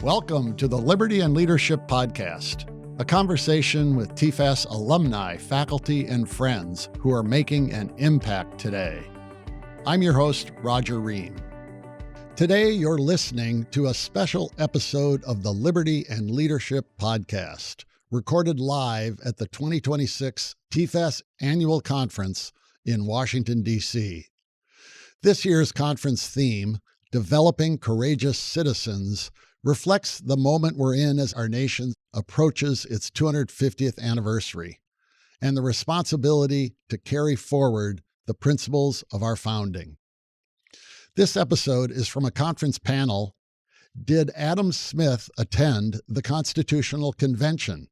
Welcome to the Liberty and Leadership Podcast, a conversation with TFAS alumni, faculty, and friends who are making an impact today. I'm your host, Roger Ream. Today, you're listening to a special episode of the Liberty and Leadership Podcast, recorded live at the 2026 TFAS Annual Conference in Washington, D.C. This year's conference theme, Developing Courageous Citizens, reflects the moment we're in as our nation approaches its 250th anniversary and the responsibility to carry forward the principles of our founding. This episode is from a conference panel, Did Adam Smith Attend the Constitutional Convention?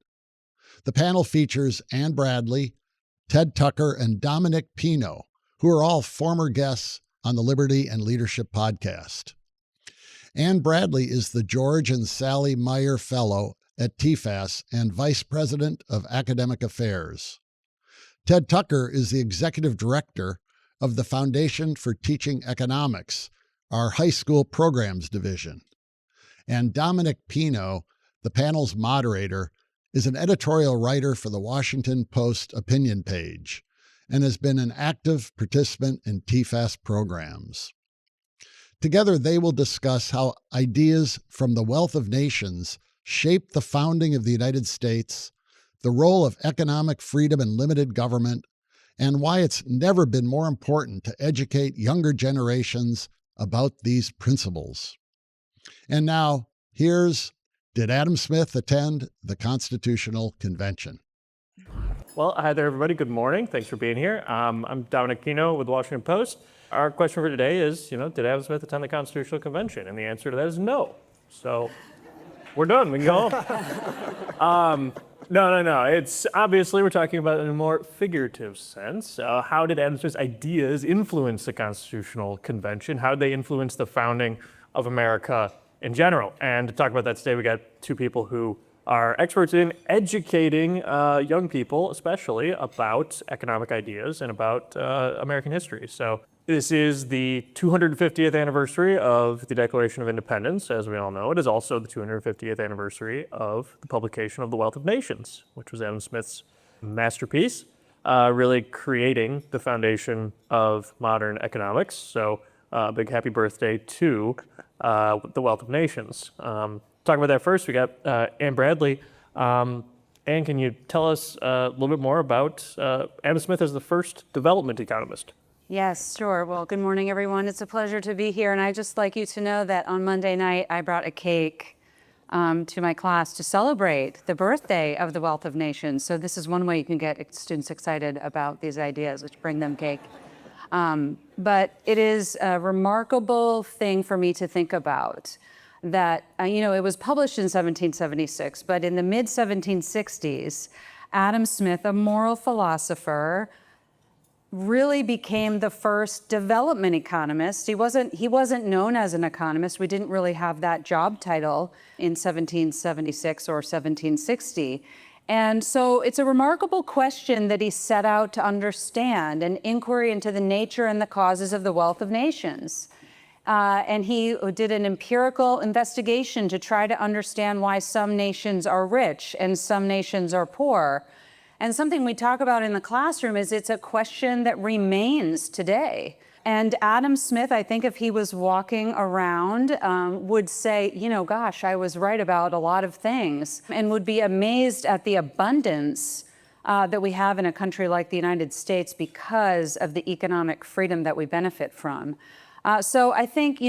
The panel features Ann Bradley, Ted Tucker, and Dominic Pino, who are all former guests on the Liberty and Leadership Podcast. Ann Bradley is the George and Sally Meyer Fellow at TFAS and Vice President of Academic Affairs. Ted Tucker is the Executive Director of the Foundation for Teaching Economics, our high school programs division. And Dominic Pino, the panel's moderator, is an editorial writer for the Washington Post opinion page and has been an active participant in TFAS programs. Together, they will discuss how ideas from the wealth of nations shaped the founding of the United States, the role of economic freedom and limited government, and why it's never been more important to educate younger generations about these principles. And now, here's Did Adam Smith Attend the Constitutional Convention? Well, hi there, everybody. Good morning. Thanks for being here. I'm Dominic Pino with the Washington Post. Our question for today is, did Adam Smith attend the Constitutional Convention? And the answer to that is no. So we're done. We can go home. No. It's obviously we're talking about it in a more figurative sense. How did Adam Smith's ideas influence the Constitutional Convention? How did they influence the founding of America in general? And to talk about that today, we got two people who are experts in educating young people, especially about economic ideas and about American history. So this is the 250th anniversary of the Declaration of Independence, as we all know. It is also the 250th anniversary of the publication of The Wealth of Nations, which was Adam Smith's masterpiece, really creating the foundation of modern economics. So big happy birthday to The Wealth of Nations. Talking about that first, we got Ann Bradley. Ann, can you tell us a little bit more about Adam Smith as the first development economist? Yes, sure. Well, good morning, everyone. It's a pleasure to be here. And I'd just like you to know that on Monday night, I brought a cake to my class to celebrate the birthday of the Wealth of Nations. So this is one way you can get students excited about these ideas, which bring them cake. But it is a remarkable thing for me to think about that, it was published in 1776, but in the mid-1760s, Adam Smith, a moral philosopher, really became the first development economist. He wasn't known as an economist. We didn't really have that job title in 1776 or 1760. And so it's a remarkable question that he set out to understand, an inquiry into the nature and the causes of the wealth of nations. And he did an empirical investigation to try to understand why some nations are rich and some nations are poor. And something we talk about in the classroom is it's a question that remains today. And Adam Smith, I think if he was walking around, would say, gosh, I was right about a lot of things, and would be amazed at the abundance that we have in a country like the United States because of the economic freedom that we benefit from. So I think,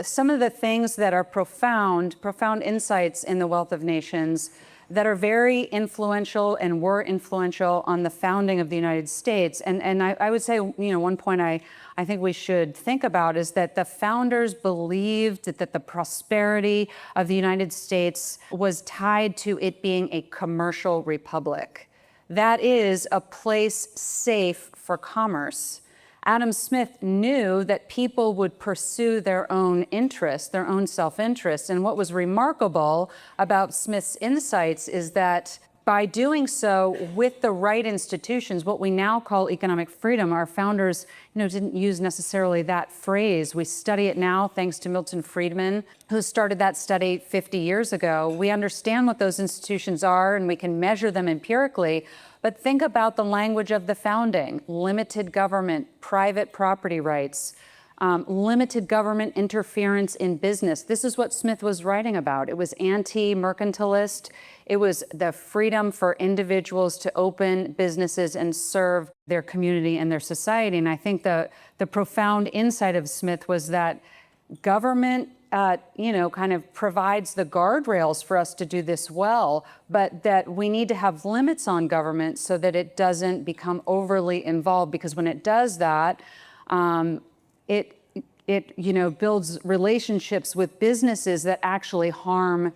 some of the things that are profound insights in The Wealth of Nations that are very influential and were influential on the founding of the United States. And I would say, one point I think we should think about is that the founders believed that the prosperity of the United States was tied to it being a commercial republic. That is a place safe for commerce. Adam Smith knew that people would pursue their own interests, their own self-interest. And what was remarkable about Smith's insights is that by doing so with the right institutions, what we now call economic freedom, our founders, didn't use necessarily that phrase. We study it now thanks to Milton Friedman, who started that study 50 years ago. We understand what those institutions are and we can measure them empirically. But think about the language of the founding: limited government, private property rights, limited government interference in business. This is what Smith was writing about. It was anti-mercantilist. It was the freedom for individuals to open businesses and serve their community and their society. And I think the profound insight of Smith was that government, kind of provides the guardrails for us to do this well, but that we need to have limits on government so that it doesn't become overly involved. Because when it does that, it builds relationships with businesses that actually harm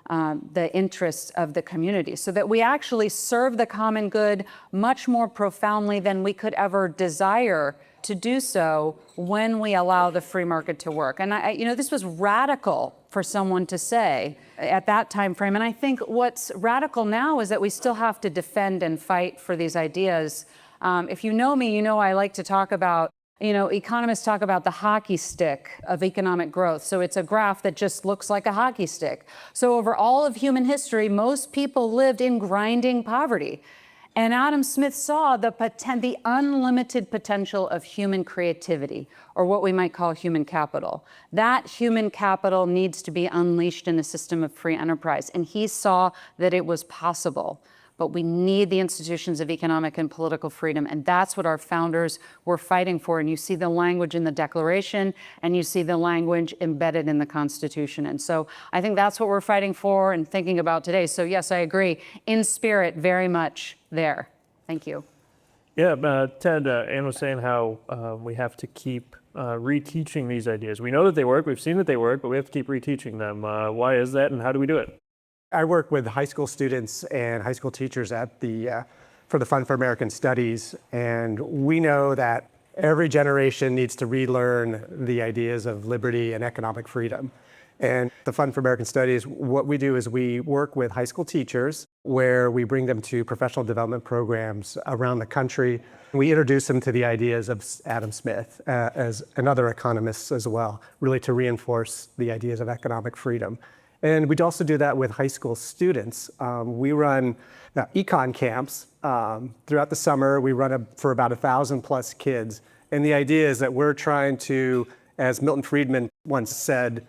the interests of the community, so that we actually serve the common good much more profoundly than we could ever desire to do so when we allow the free market to work. And this was radical for someone to say at that time frame. And I think what's radical now is that we still have to defend and fight for these ideas. If you know me, I like to talk about, economists talk about the hockey stick of economic growth. So it's a graph that just looks like a hockey stick. So over all of human history, most people lived in grinding poverty. And Adam Smith saw the unlimited potential of human creativity, or what we might call human capital. That human capital needs to be unleashed in a system of free enterprise. And he saw that it was possible. But we need the institutions of economic and political freedom. And that's what our founders were fighting for. And you see the language in the Declaration, and you see the language embedded in the Constitution. And so I think that's what we're fighting for and thinking about today. So yes, I agree. In spirit, very much there. Thank you. Yeah, Ted, Ann was saying how we have to keep reteaching these ideas. We know that they work, we've seen that they work, but we have to keep reteaching them. Why is that, and how do we do it? I work with high school students and high school teachers for the Fund for American Studies, and we know that every generation needs to relearn the ideas of liberty and economic freedom. And the Fund for American Studies, what we do is we work with high school teachers where we bring them to professional development programs around the country. We introduce them to the ideas of Adam Smith and other economists as well, really to reinforce the ideas of economic freedom. And we'd also do that with high school students. We run econ camps throughout the summer. We run for about 1,000 plus kids. And the idea is that we're trying to, as Milton Friedman once said,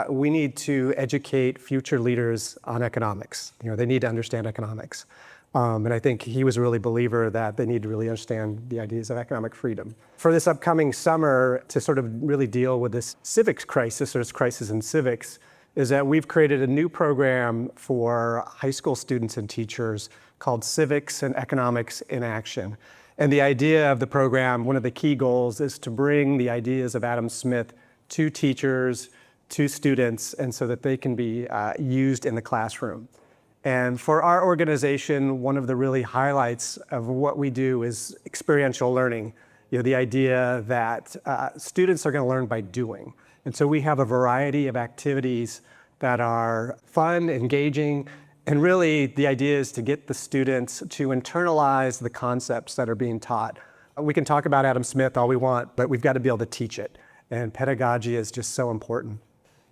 we need to educate future leaders on economics. They need to understand economics. And I think he was a really believer that they need to really understand the ideas of economic freedom. For this upcoming summer, to sort of really deal with this civics crisis, or this crisis in civics, is that we've created a new program for high school students and teachers called Civics and Economics in Action. And the idea of the program, one of the key goals, is to bring the ideas of Adam Smith to teachers, to students, and so that they can be used in the classroom. And for our organization, one of the really highlights of what we do is experiential learning. The idea that students are going to learn by doing. And so we have a variety of activities that are fun, engaging, and really the idea is to get the students to internalize the concepts that are being taught. We can talk about Adam Smith all we want, but we've got to be able to teach it. And pedagogy is just so important.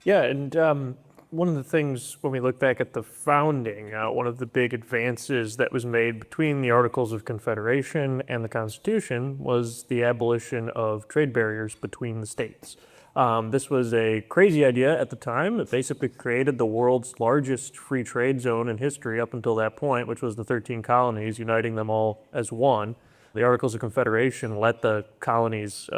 Yeah, and one of the things when we look back at the founding, one of the big advances that was made between the Articles of Confederation and the Constitution was the abolition of trade barriers between the states. This was a crazy idea at the time. It basically created the world's largest free trade zone in history up until that point, which was the 13 colonies, uniting them all as one. The Articles of Confederation let the colonies,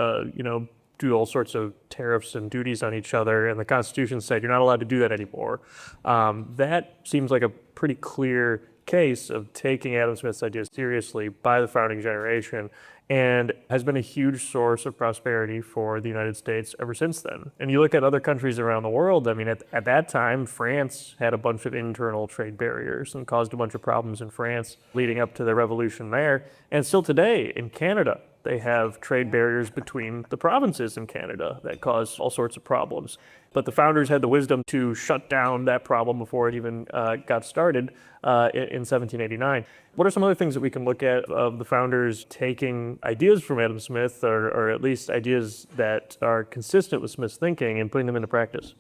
do all sorts of tariffs and duties on each other, and the Constitution said you're not allowed to do that anymore. That seems like a pretty clear case of taking Adam Smith's ideas seriously by the founding generation, and has been a huge source of prosperity for the United States ever since then. And you look at other countries around the world, I mean, at that time, France had a bunch of internal trade barriers and caused a bunch of problems in France leading up to the revolution there. And still today, in Canada, They have trade barriers between the provinces in Canada that cause all sorts of problems. But the founders had the wisdom to shut down that problem before it even got started in 1789. What are some other things that we can look at of the founders taking ideas from Adam Smith, or at least ideas that are consistent with Smith's thinking, and putting them into practice?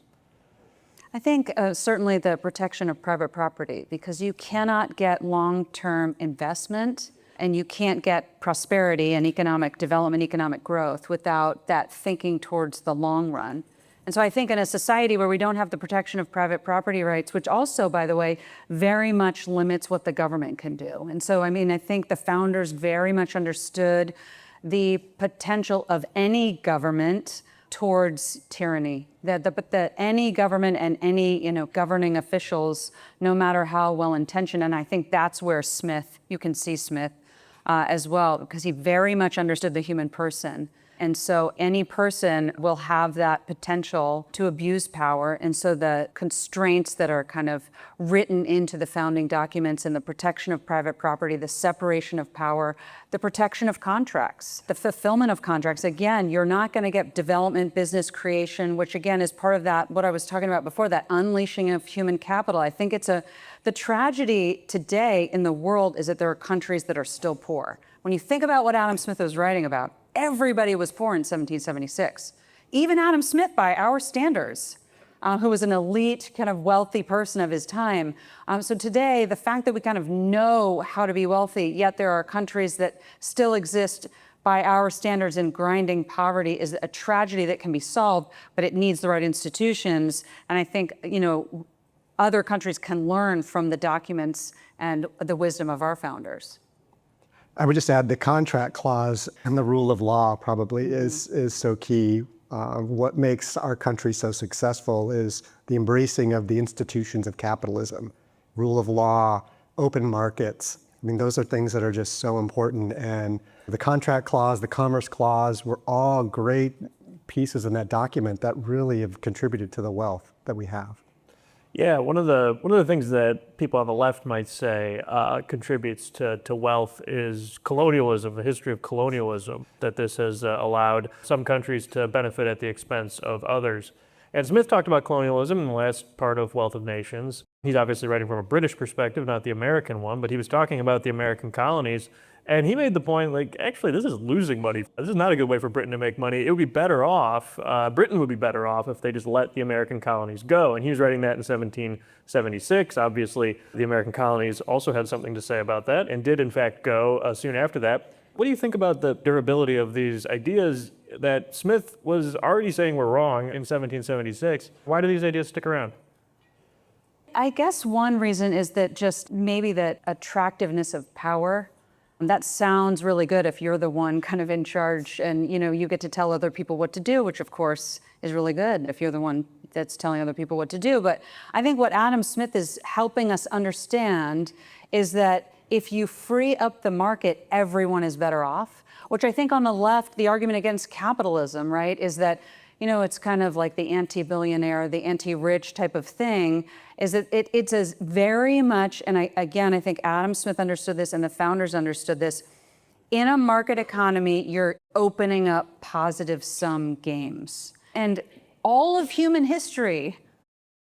I think certainly the protection of private property, because you cannot get long-term investment and you can't get prosperity and economic development, economic growth without that thinking towards the long run. And so I think in a society where we don't have the protection of private property rights, which also, by the way, very much limits what the government can do. And so, I think the founders very much understood the potential of any government towards tyranny, that any government and any governing officials, no matter how well intentioned, and I think that's where Smith, you can see Smith as well, because he very much understood the human person. And so any person will have that potential to abuse power. And so the constraints that are kind of written into the founding documents and the protection of private property, the separation of power, the protection of contracts, the fulfillment of contracts. Again, you're not going to get development, business creation, which again is part of that, what I was talking about before, that unleashing of human capital. I think the tragedy today in the world is that there are countries that are still poor. When you think about what Adam Smith was writing about, everybody was poor in 1776. Even Adam Smith, by our standards, who was an elite, kind of wealthy person of his time. So today, the fact that we kind of know how to be wealthy, yet there are countries that still exist by our standards in grinding poverty, is a tragedy that can be solved, but it needs the right institutions. And I think, other countries can learn from the documents and the wisdom of our founders. I would just add the contract clause and the rule of law probably is so key. What makes our country so successful is the embracing of the institutions of capitalism, rule of law, open markets. Those are things that are just so important. And the contract clause, the commerce clause were all great pieces in that document that really have contributed to the wealth that we have. Yeah, one of the things that people on the left might say contributes to wealth is colonialism, the history of colonialism, that this has allowed some countries to benefit at the expense of others. And Smith talked about colonialism in the last part of Wealth of Nations. He's obviously writing from a British perspective, not the American one, but he was talking about the American colonies. And he made the point, actually, this is losing money. This is not a good way for Britain to make money. It would be better off, Britain would be better off if they just let the American colonies go. And he was writing that in 1776. Obviously, the American colonies also had something to say about that and did, in fact, go soon after that. What do you think about the durability of these ideas that Smith was already saying were wrong in 1776? Why do these ideas stick around? I guess one reason is that just maybe that attractiveness of power. That sounds really good if you're the one kind of in charge and you get to tell other people what to do, which of course is really good if you're the one that's telling other people what to do. But I think what Adam Smith is helping us understand is that if you free up the market, everyone is better off, which I think on the left, the argument against capitalism, right, is that it's kind of like the anti-billionaire, the anti-rich type of thing, is that it's as very much, and I think Adam Smith understood this and the founders understood this, in a market economy, you're opening up positive sum games. And all of human history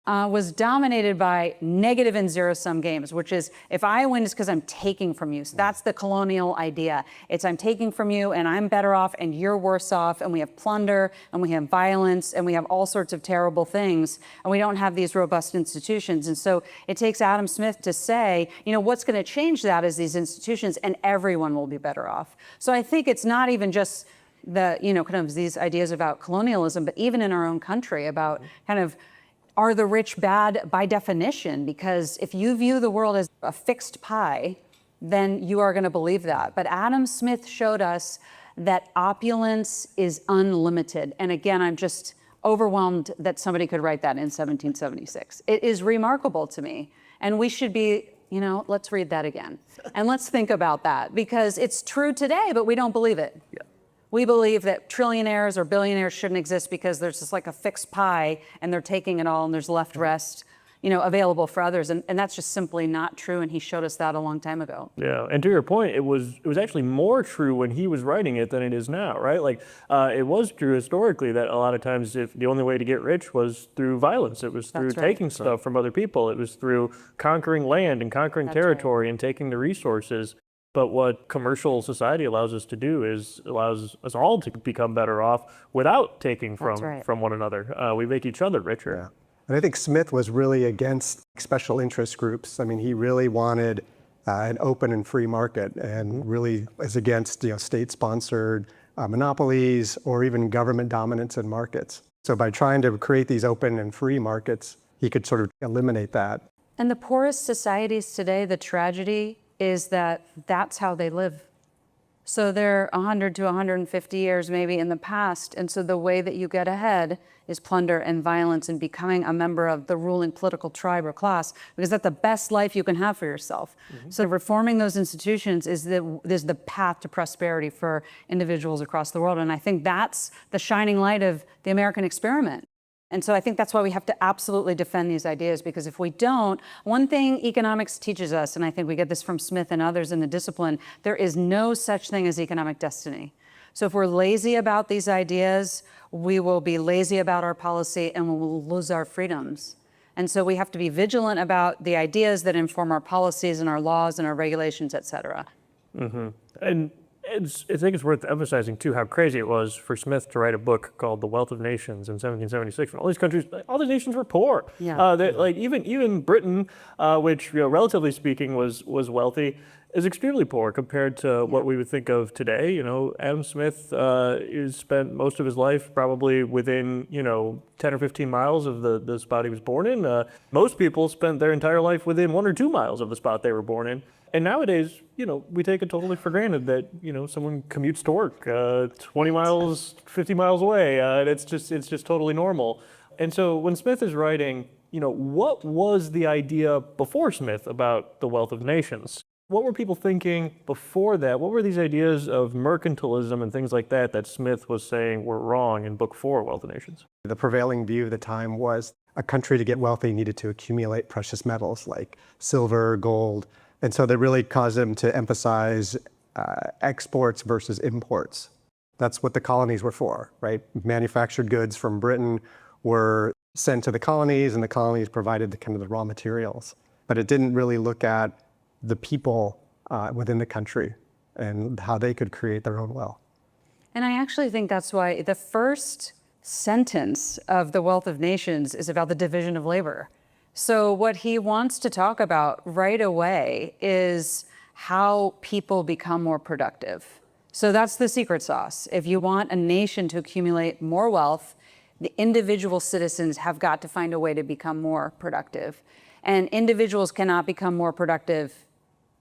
was dominated by negative and zero-sum games, which is if I win, it's because I'm taking from you. So that's the colonial idea. It's I'm taking from you and I'm better off and you're worse off, and we have plunder and we have violence and we have all sorts of terrible things, and we don't have these robust institutions. And so it takes Adam Smith to say, what's going to change that is these institutions, and everyone will be better off. So I think it's not even just the, kind of these ideas about colonialism, but even in our own country about kind of, are the rich bad by definition? Because if you view the world as a fixed pie, then you are going to believe that. But Adam Smith showed us that opulence is unlimited. And again, I'm just overwhelmed that somebody could write that in 1776. It is remarkable to me. And we should be, let's read that again. And let's think about that, because it's true today, but we don't believe it. Yeah. We believe that trillionaires or billionaires shouldn't exist because there's just like a fixed pie and they're taking it all and there's left rest. available for others. And that's just simply not true. And he showed us that a long time ago. Yeah, and to your point, it was actually more true when he was writing it than it is now, right? Like, it was true historically that a lot of times if the only way to get rich was through violence, it was through That's right. taking stuff from other people, it was through conquering land and conquering That's right. territory and taking the resources. But what commercial society allows us to do is allows us all to become better off without taking That's right. from one another. We make each other richer. Yeah. And I think Smith was really against special interest groups. I mean, he really wanted an open and free market, and really is against state-sponsored monopolies or even government dominance in markets. So by trying to create these open and free markets, he could sort of eliminate that. And the poorest societies today, the tragedy is that that's how they live. So they're 100 to 150 years maybe in the past. And so the way that you get ahead is plunder and violence and becoming a member of the ruling political tribe or class, because that's the best life you can have for yourself. So reforming those institutions is the path to prosperity for individuals across the world. And I think that's the shining light of the American experiment. And so I think that's why we have to absolutely defend these ideas, because if we don't, one thing economics teaches us, and I think we get this from Smith and others in the discipline, there is no such thing as economic destiny. So if we're lazy about these ideas, we will be lazy about our policy and we will lose our freedoms. And so we have to be vigilant about the ideas that inform our policies and our laws and our regulations, et cetera. And I think it's worth emphasizing, too, how crazy it was for Smith to write a book called The Wealth of Nations in 1776, when all these countries, all the nations were poor. Yeah. Like even Britain, which, relatively speaking, was wealthy, is extremely poor compared to what we would think of today. Adam Smith has spent most of his life probably within, 10 or 15 miles of the spot he was born in. Most people spent their entire life within 1 or 2 miles of the spot they were born in. And nowadays, we take it totally for granted that, someone commutes to work 20 miles, 50 miles away. It's just totally normal. And so when Smith is writing, what was the idea before Smith about the wealth of nations? What were people thinking before that? What were these ideas of mercantilism and things like that Smith was saying were wrong in Book 4, Wealth of Nations? The prevailing view of the time was a country to get wealthy needed to accumulate precious metals like silver, gold. And so that really caused them to emphasize exports versus imports. That's what the colonies were for, right? Manufactured goods from Britain were sent to the colonies, and the colonies provided the raw materials. But it didn't really look at the people within the country and how they could create their own wealth. And I actually think that's why the first sentence of The Wealth of Nations is about the division of labor. So what he wants to talk about right away is how people become more productive. So that's the secret sauce. If you want a nation to accumulate more wealth, the individual citizens have got to find a way to become more productive. And individuals cannot become more productive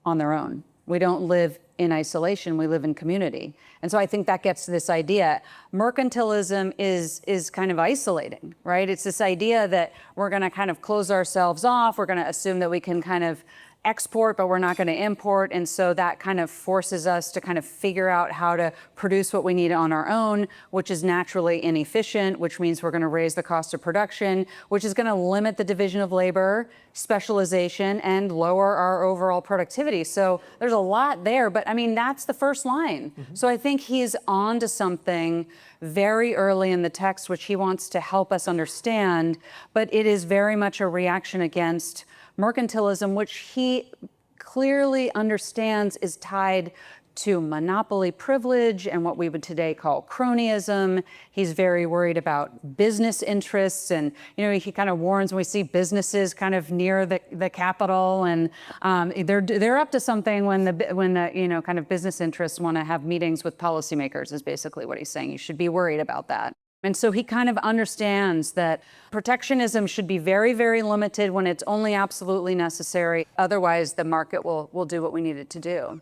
on their own. We don't live in isolation, we live in community. And so I think that gets to this idea. Mercantilism is kind of isolating, right? It's this idea that we're gonna kind of close ourselves off, we're gonna assume that we can kind of export, but we're not going to import. And so that kind of forces us to kind of figure out how to produce what we need on our own, which is naturally inefficient, which means we're going to raise the cost of production, which is going to limit the division of labor, specialization, and lower our overall productivity. So there's a lot there, but I mean, that's the first line. So I think he's on to something very early in the text, which he wants to help us understand, but it is very much a reaction against mercantilism, which he clearly understands is tied to monopoly privilege and what we would today call cronyism. He's very worried about business interests, and he kind of warns when we see businesses kind of near the Capitol, and they're up to something when the kind of business interests want to have meetings with policymakers, is basically what he's saying. You should be worried about that. And so he kind of understands that protectionism should be very, very limited when it's only absolutely necessary. Otherwise, the market will do what we need it to do.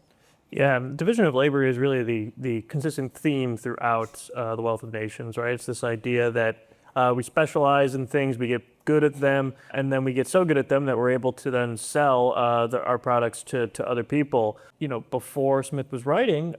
Yeah, division of labor is really the consistent theme throughout The Wealth of Nations, right? It's this idea that we specialize in things, we get good at them, and then we get so good at them that we're able to then sell our products to other people. Before Smith was writing,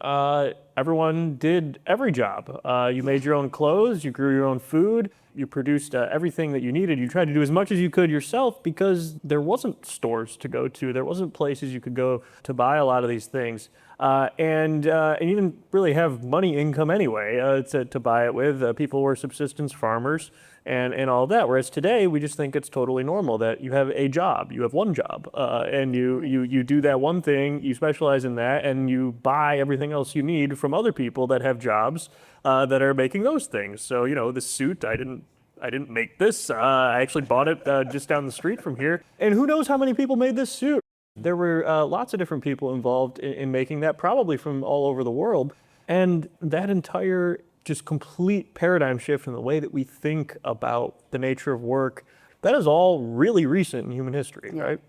everyone did every job. You made your own clothes, you grew your own food, you produced everything that you needed. You tried to do as much as you could yourself because there wasn't stores to go to. There wasn't places you could go to buy a lot of these things. And you didn't really have money income anyway to buy it with. People were subsistence farmers and all that. Whereas today, we just think it's totally normal that you have a job, you have one job, and you do that one thing, you specialize in that, and you buy everything else you need from other people that have jobs that are making those things. So, this suit, I didn't make this. I actually bought it just down the street from here. And who knows how many people made this suit? There were lots of different people involved in making that, probably from all over the world. And that entire just complete paradigm shift in the way that we think about the nature of work, that is all really recent in human history, right?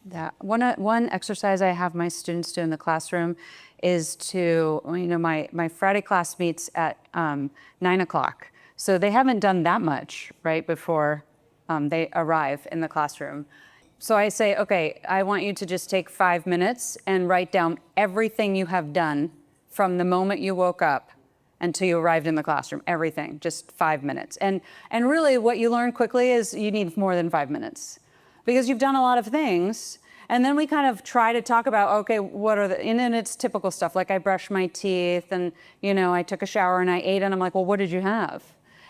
That one exercise I have my students do in the classroom is to, my Friday class meets at 9 o'clock. So they haven't done that much, right, before they arrive in the classroom. So I say, okay, I want you to just take 5 minutes and write down everything you have done from the moment you woke up until you arrived in the classroom, everything, just 5 minutes. And really what you learn quickly is you need more than 5 minutes because you've done a lot of things. And then we kind of try to talk about, okay, what are and then it's typical stuff, like I brushed my teeth and, I took a shower and I ate, and I'm like, well, what did you have?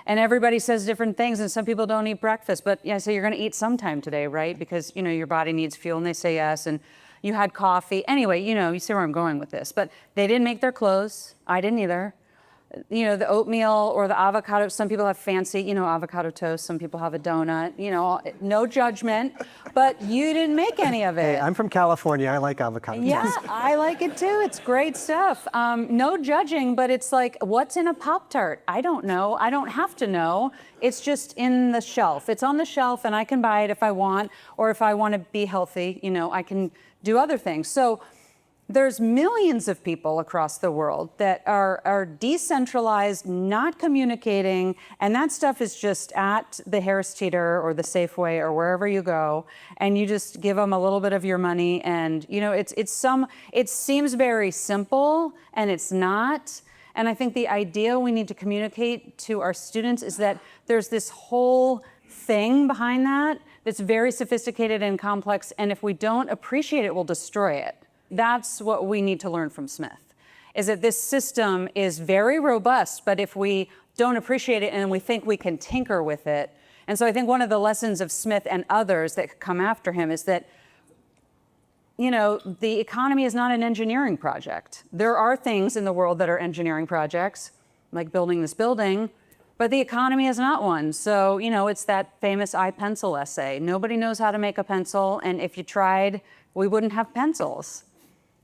And everybody says different things, and some people don't eat breakfast, but so you're gonna eat sometime today, right? Because, your body needs fuel, and they say yes, and you had coffee. Anyway, you see where I'm going with this. But they didn't make their clothes. I didn't either. The oatmeal or the avocado, some people have fancy, avocado toast, some people have a donut, no judgment, but you didn't make any of it. Hey, I'm from California, I like avocado toast. Yeah, I like it too, it's great stuff. No judging, but it's like, what's in a Pop-Tart? I don't know, I don't have to know. It's just in the shelf. It's on the shelf and I can buy it if I want, or if I want to be healthy, I can do other things. So there's millions of people across the world that are decentralized, not communicating, and that stuff is just at the Harris Teeter or the Safeway or wherever you go, and you just give them a little bit of your money, and it seems very simple, and it's not. And I think the idea we need to communicate to our students is that there's this whole thing behind that that's very sophisticated and complex, and if we don't appreciate it, we'll destroy it. That's what we need to learn from Smith, is that this system is very robust, but if we don't appreciate it and we think we can tinker with it. And so I think one of the lessons of Smith and others that come after him is that, the economy is not an engineering project. There are things in the world that are engineering projects, like building this building, but the economy is not one. So, it's that famous I-pencil essay. Nobody knows how to make a pencil, and if you tried, we wouldn't have pencils,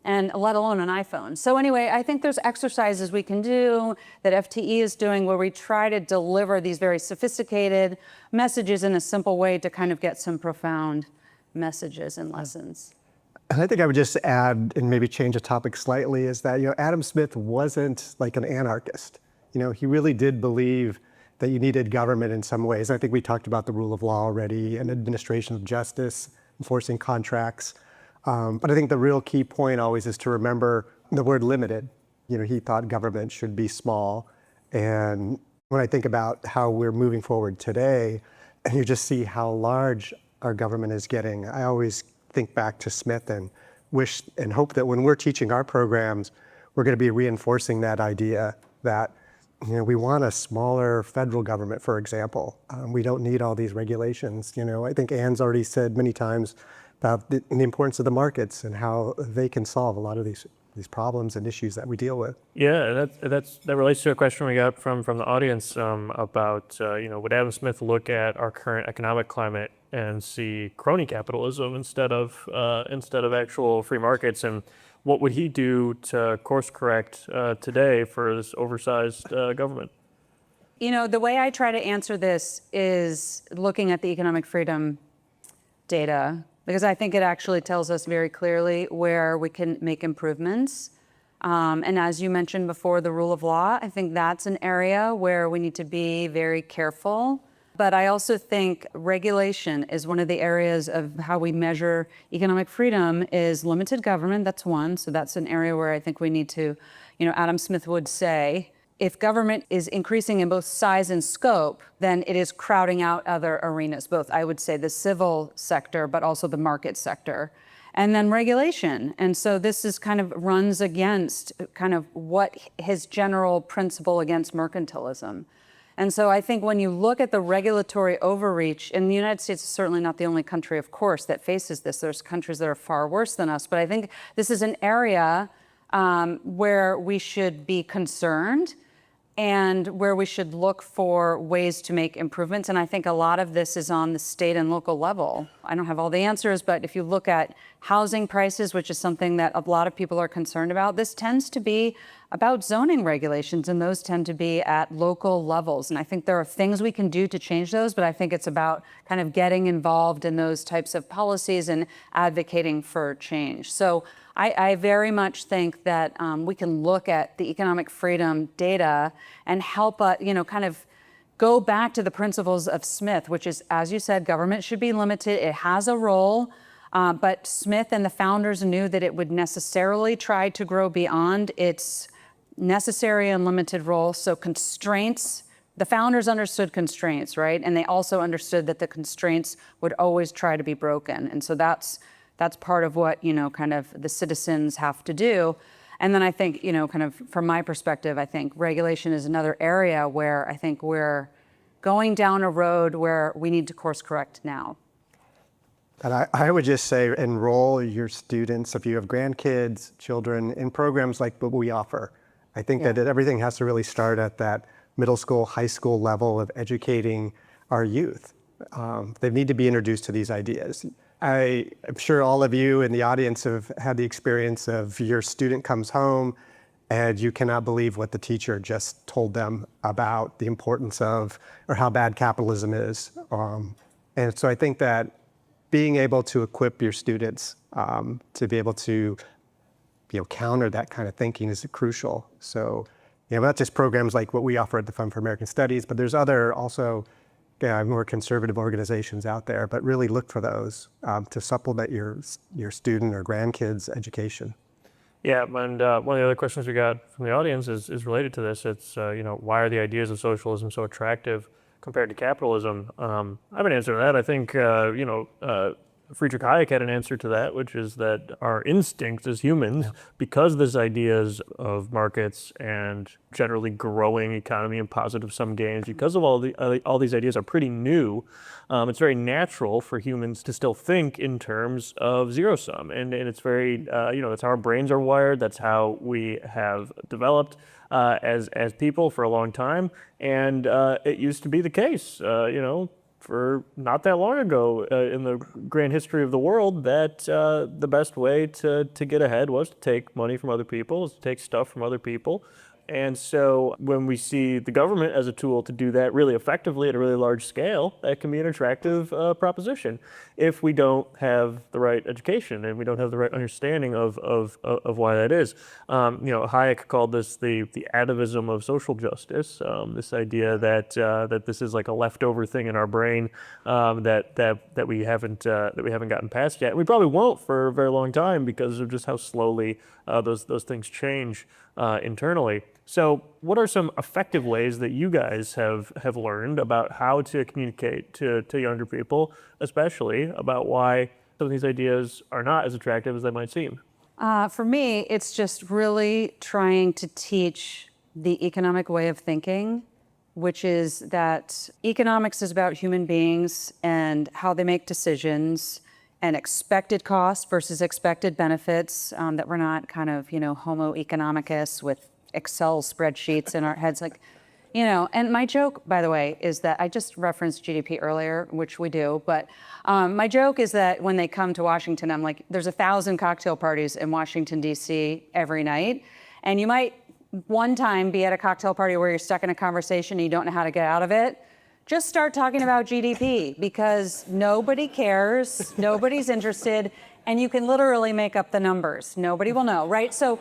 and let alone an iPhone. So anyway, I think there's exercises we can do that FTE is doing where we try to deliver these very sophisticated messages in a simple way to kind of get some profound messages and lessons. And I think I would just add, and maybe change the topic slightly, is that, Adam Smith wasn't like an anarchist. He really did believe that you needed government in some ways. I think we talked about the rule of law already and administration of justice, enforcing contracts. But I think the real key point always is to remember the word limited. He thought government should be small. And when I think about how we're moving forward today, and you just see how large our government is getting, I always think back to Smith and wish and hope that when we're teaching our programs, we're going to be reinforcing that idea that we want a smaller federal government, for example. We don't need all these regulations. I think Anne's already said many times about the importance of the markets and how they can solve a lot of these problems and issues that we deal with. Yeah, that relates to a question we got from the audience about would Adam Smith look at our current economic climate and see crony capitalism instead of actual free markets, and what would he do to course correct today for this oversized government? The way I try to answer this is looking at the economic freedom data, because I think it actually tells us very clearly where we can make improvements. And as you mentioned before, the rule of law, I think that's an area where we need to be very careful. But I also think regulation is one of the areas of how we measure economic freedom is limited government. That's one. So that's an area where I think we need to, Adam Smith would say, if government is increasing in both size and scope, then it is crowding out other arenas, both, I would say, the civil sector, but also the market sector. And then regulation. And so this is kind of runs against kind of what his general principle against mercantilism. And so I think when you look at the regulatory overreach, and the United States is certainly not the only country, of course, that faces this. There's countries that are far worse than us. But I think this is an area where we should be concerned and where we should look for ways to make improvements. And I think a lot of this is on the state and local level. I don't have all the answers, but if you look at housing prices, which is something that a lot of people are concerned about, this tends to be about zoning regulations, and those tend to be at local levels. And I think there are things we can do to change those, but I think it's about kind of getting involved in those types of policies and advocating for change. So I very much think that we can look at the economic freedom data and help, kind of go back to the principles of Smith, which is, as you said, government should be limited. It has a role, but Smith and the founders knew that it would necessarily try to grow beyond its necessary and limited role. So constraints, the founders understood constraints, right? And they also understood that the constraints would always try to be broken. And so that's part of what, kind of the citizens have to do. And then I think, kind of from my perspective, I think regulation is another area where I think we're going down a road where we need to course correct now. And I would just say enroll your students, if you have grandkids, children, in programs like what we offer. I think that everything has to really start at that middle school, high school level of educating our youth. They need to be introduced to these ideas. I'm sure all of you in the audience have had the experience of your student comes home and you cannot believe what the teacher just told them about the importance of, or how bad capitalism is. And so I think that being able to equip your students to be able to counter that kind of thinking is crucial. So, not just programs like what we offer at the Fund for American Studies, but there's other also more conservative organizations out there, but really look for those to supplement your student or grandkids' education. Yeah, and one of the other questions we got from the audience is related to this. It's, why are the ideas of socialism so attractive compared to capitalism? I have an answer to that. I think, Friedrich Hayek had an answer to that, which is that our instinct as humans, because there's ideas of markets and generally growing economy and positive sum gains, because of all these ideas are pretty new, it's very natural for humans to still think in terms of zero sum. And it's very, that's how our brains are wired. That's how we have developed as people for a long time. And it used to be the case, for not that long ago in the grand history of the world, that the best way to get ahead was to take money from other people, was to take stuff from other people. And so when we see the government as a tool to do that really effectively at a really large scale, that can be an attractive proposition if we don't have the right education and we don't have the right understanding of why that is. Hayek called this the atavism of social justice, this idea that this is like a leftover thing in our brain that we haven't gotten past yet. We probably won't for a very long time because of just how slowly those things change internally. So what are some effective ways that you guys have learned about how to communicate to younger people, especially about why some of these ideas are not as attractive as they might seem? For me, it's just really trying to teach the economic way of thinking, which is that economics is about human beings and how they make decisions and expected costs versus expected benefits, that we're not kind of, homo economicus with Excel spreadsheets in our heads, and my joke, by the way, is that I just referenced GDP earlier, which we do, but my joke is that when they come to Washington, I'm like, there's 1,000 cocktail parties in Washington, D.C. every night, and you might one time be at a cocktail party where you're stuck in a conversation and you don't know how to get out of it. Just start talking about GDP because nobody cares, nobody's interested, and you can literally make up the numbers. Nobody will know, right? So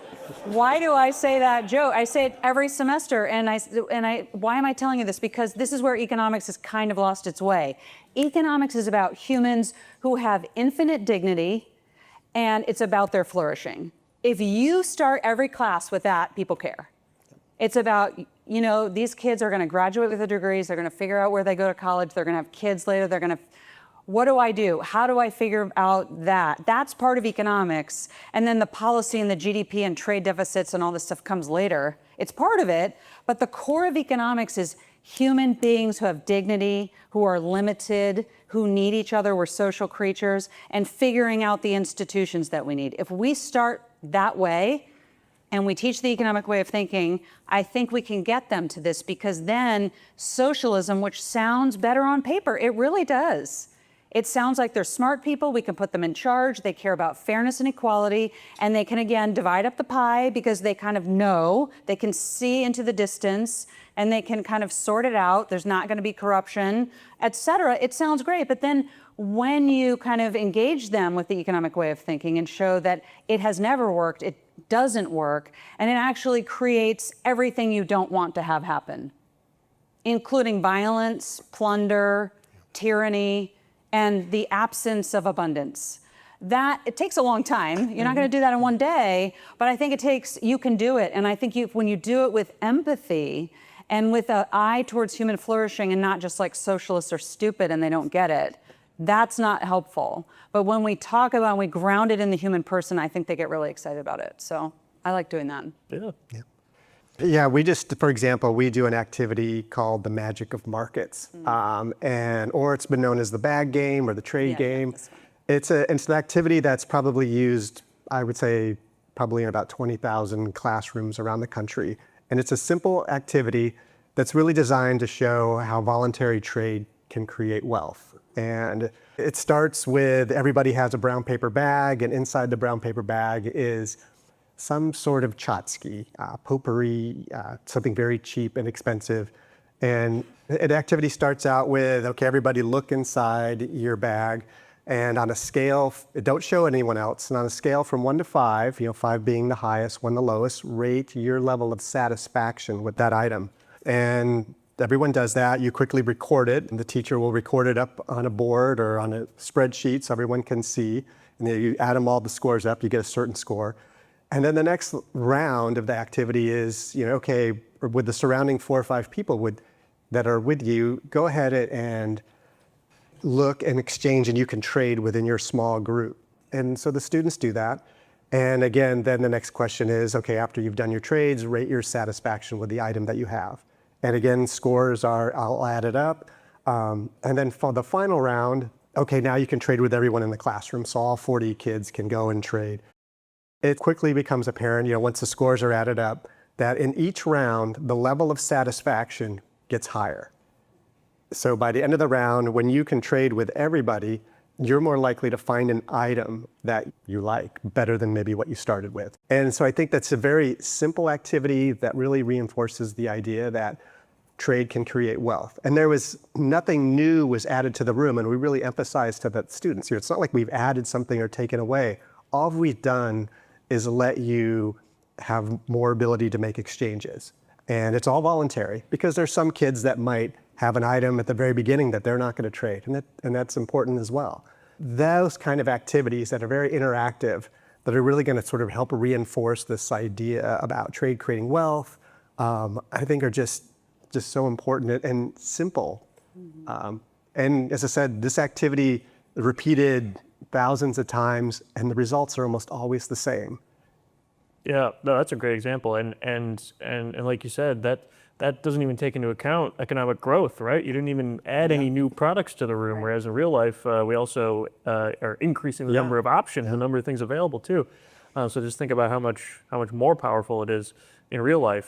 why do I say that joke? I say it every semester, and why am I telling you this? Because this is where economics has kind of lost its way. Economics is about humans who have infinite dignity, and it's about their flourishing. If you start every class with that, people care. It's about, these kids are going to graduate with their degrees. They're going to figure out where they go to college. They're going to have kids later. They're going to, what do I do? How do I figure out that? That's part of economics. And then the policy and the GDP and trade deficits and all this stuff comes later. It's part of it. But the core of economics is human beings who have dignity, who are limited, who need each other. We're social creatures, and figuring out the institutions that we need. If we start that way, and we teach the economic way of thinking, I think we can get them to this, because then socialism, which sounds better on paper, it really does. It sounds like they're smart people. We can put them in charge. They care about fairness and equality. And they can, again, divide up the pie because they kind of know, they can see into the distance, and they can kind of sort it out. There's not going to be corruption, et cetera. It sounds great. But then when you kind of engage them with the economic way of thinking and show that it has never worked, it doesn't work, and it actually creates everything you don't want to have happen, including violence, plunder, tyranny, and the absence of abundance. That, it takes a long time. You're not going to do that in one day, but I think you can do it. And I think when you do it with empathy and with an eye towards human flourishing, and not just like socialists are stupid and they don't get it, that's not helpful. But when we talk about and we ground it in the human person, I think they get really excited about it. So I like doing that. Yeah, for example, we do an activity called the magic of markets, or it's been known as the bag game or the trade game. It's an activity that's probably used, I would say, probably in about 20,000 classrooms around the country. And it's a simple activity that's really designed to show how voluntary trade can create wealth. And it starts with everybody has a brown paper bag, and inside the brown paper bag is some sort of tchotchke, potpourri, something very cheap and expensive. And the activity starts out with, okay, everybody look inside your bag, and on a scale, don't show anyone else, and on a scale from 1 to 5, 5 being the highest, 1 the lowest, rate your level of satisfaction with that item. And everyone does that. You quickly record it, and the teacher will record it up on a board or on a spreadsheet so everyone can see. And then you add all the scores up, you get a certain score. And then the next round of the activity is, okay, with the surrounding 4 or 5 people that are with you, go ahead and look and exchange, and you can trade within your small group. And so the students do that. And again, then the next question is, okay, after you've done your trades, rate your satisfaction with the item that you have. And again, scores I'll add it up. And then for the final round, okay, now you can trade with everyone in the classroom. So all 40 kids can go and trade. It quickly becomes apparent, once the scores are added up, that in each round, the level of satisfaction gets higher. So by the end of the round, when you can trade with everybody, you're more likely to find an item that you like better than maybe what you started with. And so I think that's a very simple activity that really reinforces the idea that trade can create wealth. And nothing new was added to the room, and we really emphasize to the students here, it's not like we've added something or taken away. All we've done is let you have more ability to make exchanges. And it's all voluntary, because there's some kids that might have an item at the very beginning that they're not going to trade, and that's important as well. Those kind of activities that are very interactive, that are really going to sort of help reinforce this idea about trade creating wealth, I think are just so important and simple. And as I said, this activity repeated thousands of times, and the results are almost always the same. Yeah, no, that's a great example. And like you said, that doesn't even take into account economic growth, right? You didn't even add any new products to the room, whereas in real life, we also are increasing the number of options, the number of things available too. So just think about how much more powerful it is in real life.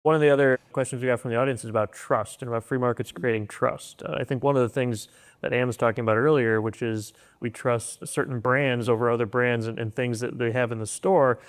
One of the other questions we got from the audience is about trust and about free markets creating trust. I think one of the things that Ann was talking about earlier, which is we trust certain brands over other brands and things that they have in the store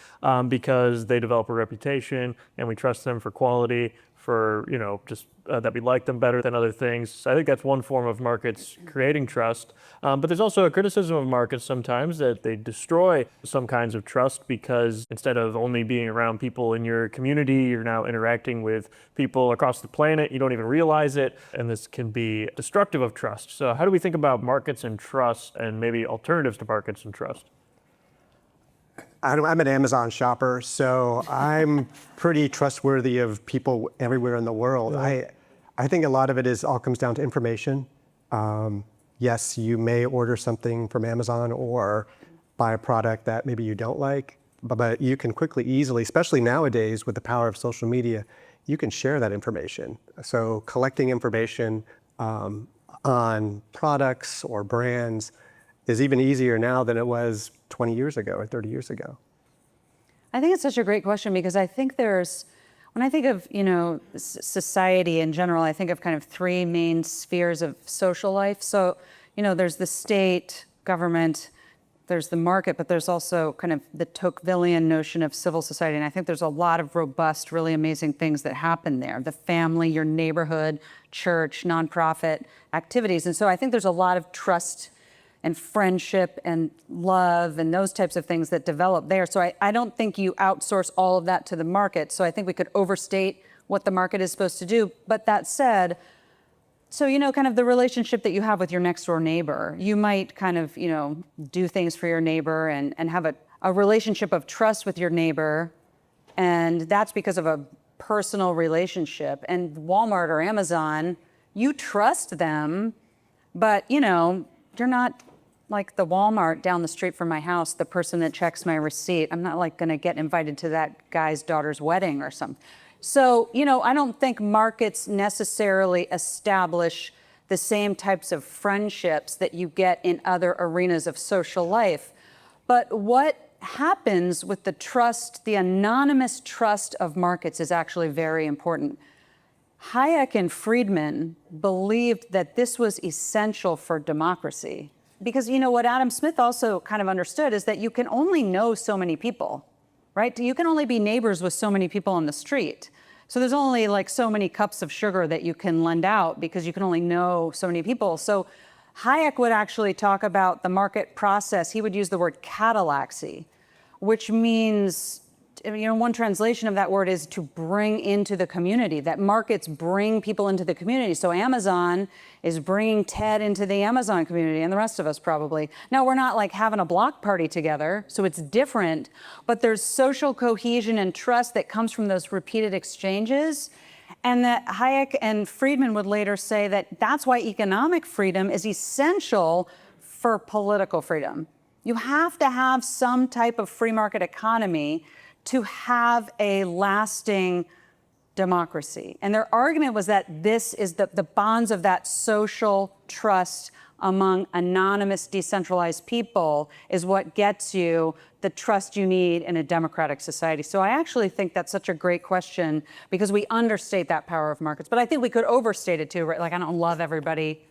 because they develop a reputation, and we trust them for quality, for just that we like them better than other things. So I think that's one form of markets creating trust. But there's also a criticism of markets sometimes that they destroy some kinds of trust, because instead of only being around people in your community, you're now interacting with people across the planet. You don't even realize it, and this can be destructive of trust. So how do we think about markets and trust, and maybe alternatives to markets and trust? I'm an Amazon shopper, so I'm pretty trustworthy of people everywhere in the world. I think a lot of it all comes down to information. Yes, you may order something from Amazon or buy a product that maybe you don't like, but you can quickly, easily, especially nowadays with the power of social media, you can share that information. So collecting information on products or brands is even easier now than it was 20 years ago or 30 years ago. I think it's such a great question because I think when I think of, society in general, I think of kind of three main spheres of social life. So, there's the state, government, there's the market, but there's also kind of the Tocquevillian notion of civil society. And I think there's a lot of robust, really amazing things that happen there. The family, your neighborhood, church, nonprofit activities. And so I think there's a lot of trust and friendship and love and those types of things that develop there. So I don't think you outsource all of that to the market. So I think we could overstate what the market is supposed to do. But that said, so, kind of the relationship that you have with your next door neighbor, you might kind of, do things for your neighbor and have a relationship of trust with your neighbor. And that's because of a personal relationship. And Walmart or Amazon, you trust them, but, you're not like the Walmart down the street from my house, the person that checks my receipt. I'm not like going to get invited to that guy's daughter's wedding or something. So, I don't think markets necessarily establish the same types of friendships that you get in other arenas of social life. But what happens with the trust, the anonymous trust of markets is actually very important. Hayek and Friedman believed that this was essential for democracy. Because, what Adam Smith also kind of understood is that you can only know so many people, right? You can only be neighbors with so many people on the street. So there's only like so many cups of sugar that you can lend out because you can only know so many people. So Hayek would actually talk about the market process. He would use the word catalaxy, which means, one translation of that word is to bring into the community, that markets bring people into the community. So Amazon is bringing Ted into the Amazon community and the rest of us probably. Now, we're not like having a block party together, so it's different, but there's social cohesion and trust that comes from those repeated exchanges. And that Hayek and Friedman would later say that that's why economic freedom is essential for political freedom. You have to have some type of free market economy to have a lasting democracy. And their argument was that this is the bonds of that social trust among anonymous, decentralized people is what gets you the trust you need in a democratic society. So I actually think that's such a great question because we understate that power of markets. But I think we could overstate it too, right? Like, I don't love everybody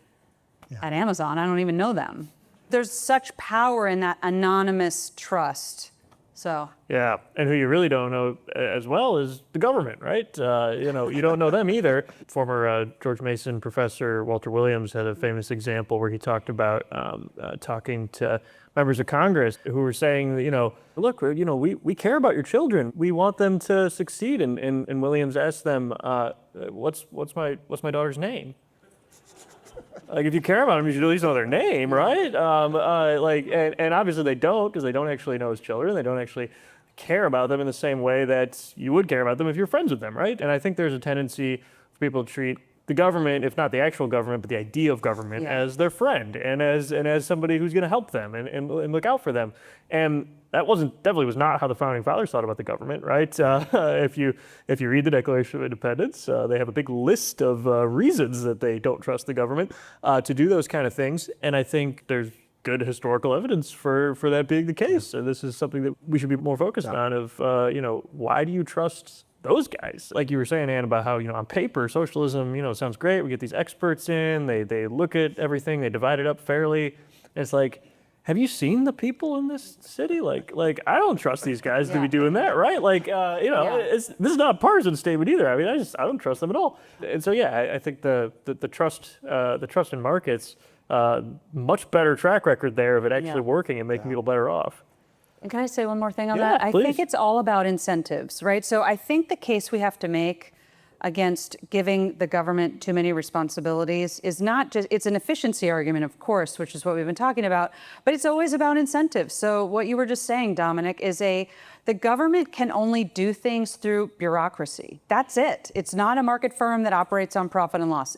at Amazon. I don't even know them. There's such power in that anonymous trust. So. Yeah, and who you really don't know as well is the government, right? You don't know them either. Former George Mason professor Walter Williams had a famous example where he talked about talking to members of Congress who were saying, look, we care about your children. We want them to succeed. And Williams asked them, what's my daughter's name? Like, if you care about them, you should at least know their name, right? And obviously they don't, because they don't actually know his children. They don't actually care about them in the same way that you would care about them if you're friends with them, right? And I think there's a tendency for people to treat the government, if not the actual government, but the idea of government as their friend and as somebody who's going to help them and look out for them. And that definitely was not how the founding fathers thought about the government, right? If you read the Declaration of Independence, they have a big list of reasons that they don't trust the government to do those kind of things. And I think there's good historical evidence for that being the case. And this is something that we should be more focused on of, why do you trust those guys? Like you were saying, Ann, about how, on paper, socialism, sounds great. We get these experts in, they look at everything, they divide it up fairly. And it's like, have you seen the people in this city? Like I don't trust these guys to be doing that, right? This is not a partisan statement either. I mean, I don't trust them at all. And so, I think the trust in markets, much better track record there of it actually working and making people better off. And can I say one more thing on that? Please. I think it's all about incentives, right? So I think the case we have to make against giving the government too many responsibilities is not just, it's an efficiency argument, of course, which is what we've been talking about, but it's always about incentives. So what you were just saying, Dominic, is the government can only do things through bureaucracy. That's it. It's not a market firm that operates on profit and loss.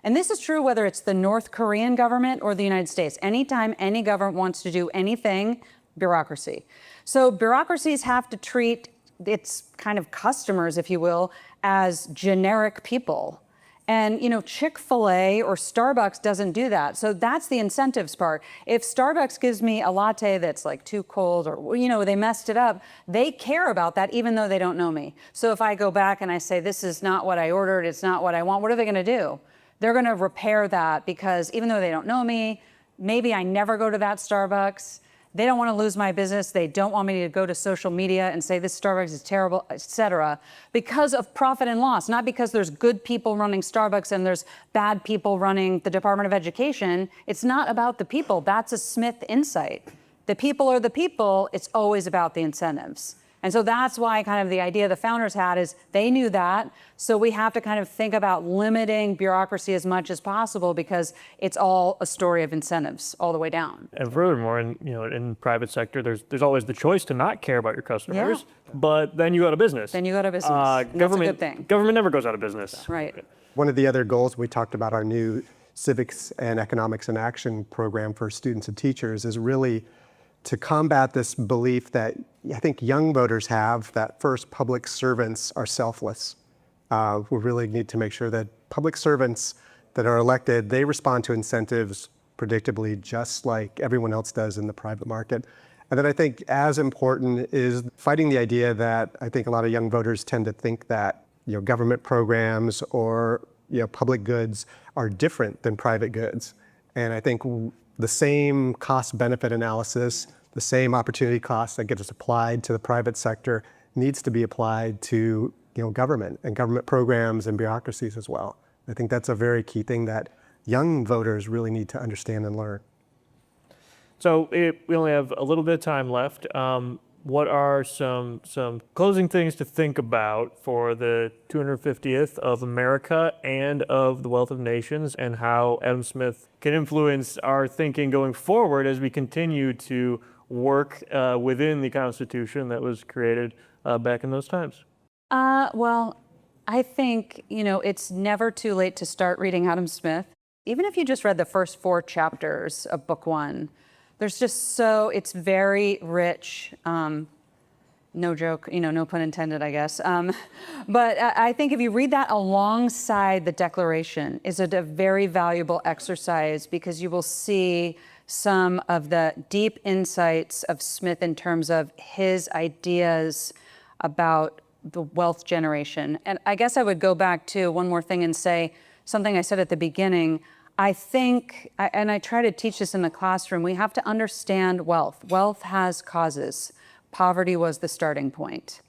And this is true whether it's the North Korean government or the United States. Anytime any government wants to do anything, bureaucracy. So bureaucracies have to treat its kind of customers, if you will, as generic people. And, Chick-fil-A or Starbucks doesn't do that. So that's the incentives part. If Starbucks gives me a latte that's like too cold or, they messed it up, they care about that even though they don't know me. So if I go back and I say, this is not what I ordered, it's not what I want, what are they going to do? They're going to repair that because even though they don't know me, maybe I never go to that Starbucks. They don't want to lose my business. They don't want me to go to social media and say this Starbucks is terrible, et cetera, because of profit and loss, not because there's good people running Starbucks and there's bad people running the Department of Education. It's not about the people. That's a Smith insight. The people are the people. It's always about the incentives. And so that's why kind of the idea the founders had is they knew that. So we have to kind of think about limiting bureaucracy as much as possible because it's all a story of incentives all the way down. And furthermore, in private sector, there's always the choice to not care about your customers, but then you go out of business. And that's a good thing. Government never goes out of business. Right. One of the other goals we talked about, our new Civics and Economics in Action program for students and teachers, is really to combat this belief that I think young voters have that first public servants are selfless. We really need to make sure that public servants that are elected, they respond to incentives predictably just like everyone else does in the private market. And then I think as important is fighting the idea that I think a lot of young voters tend to think that government programs or public goods are different than private goods. And I think the same cost-benefit analysis, the same opportunity cost that gets applied to the private sector needs to be applied to government and government programs and bureaucracies as well. I think that's a very key thing that young voters really need to understand and learn. So we only have a little bit of time left. What are some closing things to think about for the 250th of America and of the Wealth of Nations, and how Adam Smith can influence our thinking going forward as we continue to work within the Constitution that was created back in those times? Well, I think, it's never too late to start reading Adam Smith. Even if you just read the first 4 chapters of book 1, it's very rich. No joke, no pun intended, I guess. But I think if you read that alongside the Declaration, is a very valuable exercise because you will see some of the deep insights of Smith in terms of his ideas about the wealth generation. And I guess I would go back to one more thing and say something I said at the beginning. I think, and I try to teach this in the classroom, we have to understand wealth. Wealth has causes. Poverty was the starting point.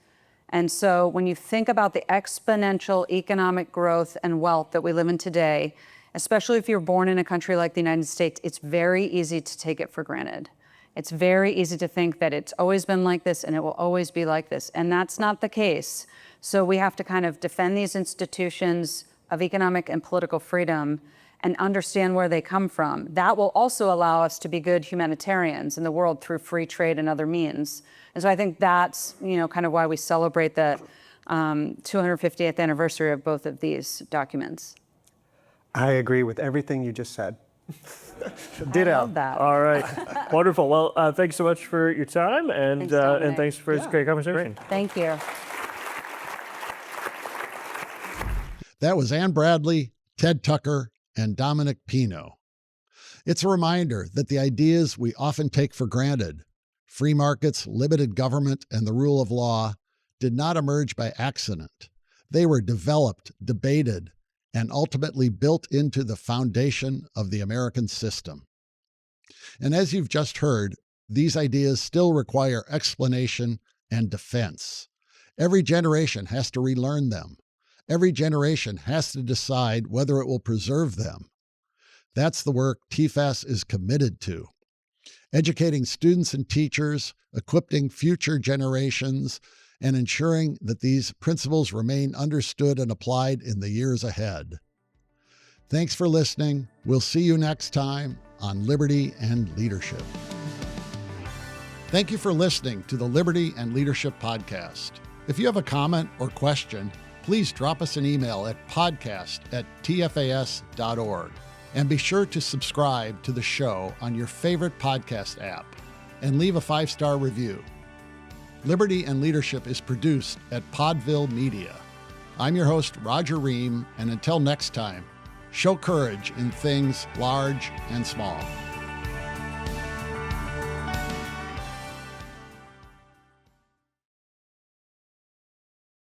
And so when you think about the exponential economic growth and wealth that we live in today, especially if you're born in a country like the United States, it's very easy to take it for granted. It's very easy to think that it's always been like this and it will always be like this. And that's not the case. So we have to kind of defend these institutions of economic and political freedom and understand where they come from. That will also allow us to be good humanitarians in the world through free trade and other means. And so I think that's, kind of why we celebrate the 250th anniversary of both of these documents. I agree with everything you just said. Ditto. I love that. All right. Wonderful. Well, thanks so much for your time, and thanks for this great conversation. Great. Thank you. That was Ann Bradley, Ted Tucker, and Dominic Pino. It's a reminder that the ideas we often take for granted, free markets, limited government, and the rule of law, did not emerge by accident. They were developed, debated, and ultimately built into the foundation of the American system. And as you've just heard, these ideas still require explanation and defense. Every generation has to relearn them. Every generation has to decide whether it will preserve them. That's the work TFAS is committed to. Educating students and teachers, equipping future generations, and ensuring that these principles remain understood and applied in the years ahead. Thanks for listening. We'll see you next time on Liberty and Leadership. Thank you for listening to the Liberty and Leadership Podcast. If you have a comment or question, please drop us an email at podcast@tfas.org. And be sure to subscribe to the show on your favorite podcast app and leave a 5-star review. Liberty and Leadership is produced at Podville Media. I'm your host, Roger Ream, and until next time, show courage in things large and small.